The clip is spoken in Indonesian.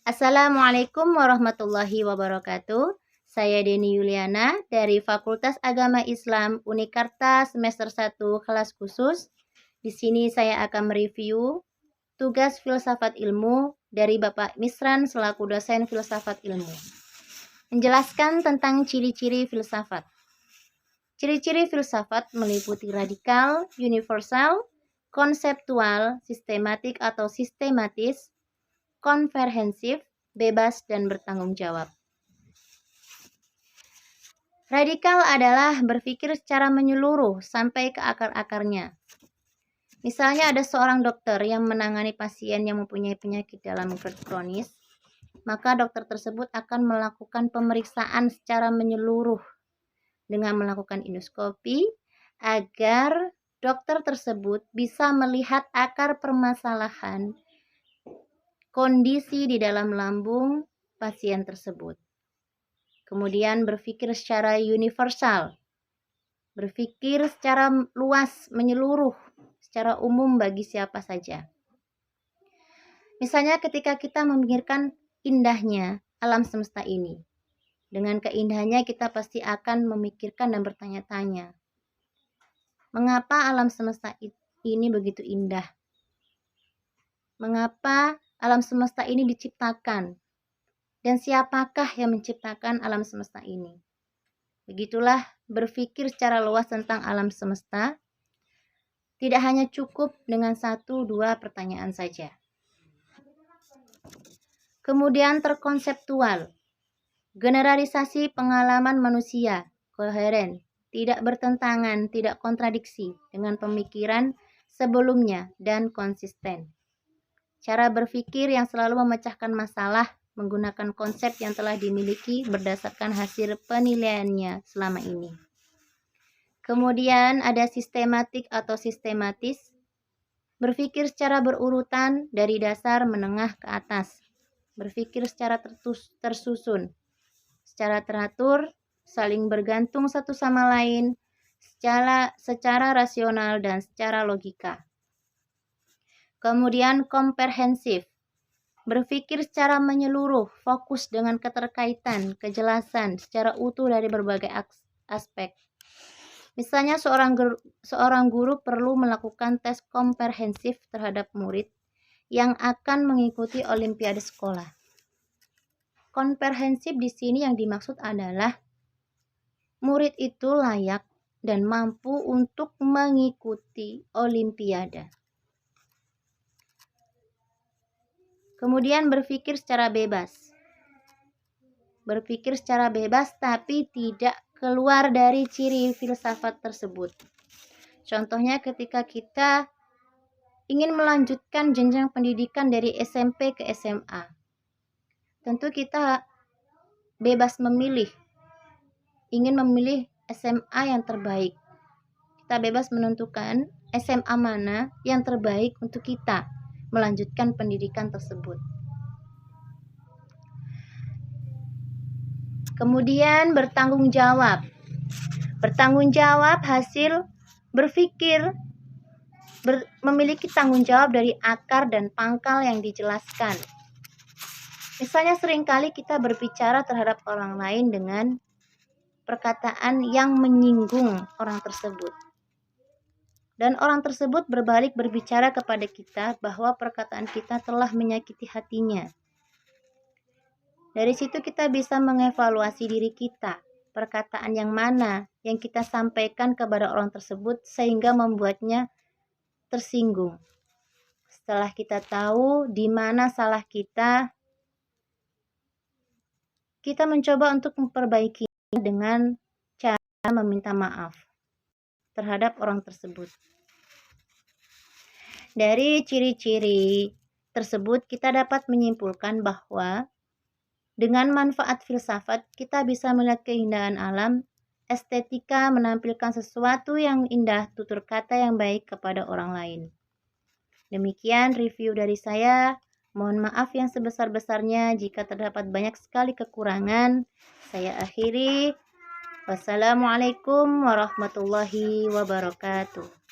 Assalamualaikum warahmatullahi wabarakatuh. Saya Deni Yuliana dari Fakultas Agama Islam Unikarta semester 1 kelas khusus. Di sini saya akan mereview tugas filsafat ilmu dari Bapak Misran selaku dosen filsafat ilmu. Menjelaskan tentang ciri-ciri filsafat. Ciri-ciri filsafat meliputi radikal, universal, konseptual, sistematik atau sistematis, komprehensif, bebas, dan bertanggung jawab. Radikal adalah berpikir secara menyeluruh sampai ke akar-akarnya. Misalnya ada seorang dokter yang menangani pasien yang mempunyai penyakit dalam kronis, maka dokter tersebut akan melakukan pemeriksaan secara menyeluruh dengan melakukan endoskopi agar dokter tersebut bisa melihat akar permasalahan kondisi di dalam lambung pasien tersebut. Kemudian berpikir secara universal, berpikir secara luas, menyeluruh, secara umum bagi siapa saja. Misalnya ketika kita memikirkan indahnya alam semesta ini. Dengan keindahannya kita pasti akan memikirkan dan bertanya-tanya, mengapa alam semesta ini begitu indah? Mengapa alam semesta ini diciptakan? Dan siapakah yang menciptakan alam semesta ini? Begitulah berpikir secara luas tentang alam semesta. Tidak hanya cukup dengan 1-2 pertanyaan saja. Kemudian terkonseptual. Generalisasi pengalaman manusia, koheren, tidak bertentangan, tidak kontradiksi dengan pemikiran sebelumnya dan konsisten. Cara berpikir yang selalu memecahkan masalah menggunakan konsep yang telah dimiliki berdasarkan hasil penilaiannya selama ini. Kemudian ada sistematik atau sistematis, berpikir secara berurutan dari dasar menengah ke atas, berpikir secara tersusun, secara teratur, saling bergantung satu sama lain, secara rasional dan secara logika. Kemudian komprehensif, berpikir secara menyeluruh, fokus dengan keterkaitan, kejelasan secara utuh dari berbagai aspek. Misalnya seorang guru perlu melakukan tes komprehensif terhadap murid yang akan mengikuti olimpiade sekolah. Komprehensif di sini yang dimaksud adalah murid itu layak dan mampu untuk mengikuti olimpiade. Kemudian berpikir secara bebas. Berpikir secara bebas tapi tidak keluar dari ciri filsafat tersebut. Contohnya ketika kita ingin melanjutkan jenjang pendidikan dari SMP ke SMA. Tentu kita bebas memilih. Ingin memilih SMA yang terbaik. Kita bebas menentukan SMA mana yang terbaik untuk kita melanjutkan pendidikan tersebut. Kemudian bertanggung jawab. Bertanggung jawab hasil berpikir, memiliki tanggung jawab dari akar dan pangkal yang dijelaskan. Misalnya seringkali kita berbicara terhadap orang lain dengan perkataan yang menyinggung orang tersebut. Dan orang tersebut berbalik berbicara kepada kita bahwa perkataan kita telah menyakiti hatinya. Dari situ kita bisa mengevaluasi diri kita. Perkataan yang mana yang kita sampaikan kepada orang tersebut sehingga membuatnya tersinggung. Setelah kita tahu di mana salah kita mencoba untuk memperbaiki dengan cara meminta maaf terhadap orang tersebut. Dari ciri-ciri tersebut kita dapat menyimpulkan bahwa dengan manfaat filsafat kita bisa melihat keindahan alam, estetika menampilkan sesuatu yang indah, tutur kata yang baik kepada orang lain. Demikian review dari saya. Mohon maaf yang sebesar-besarnya jika terdapat banyak sekali kekurangan. Saya akhiri. Wassalamualaikum warahmatullahi wabarakatuh.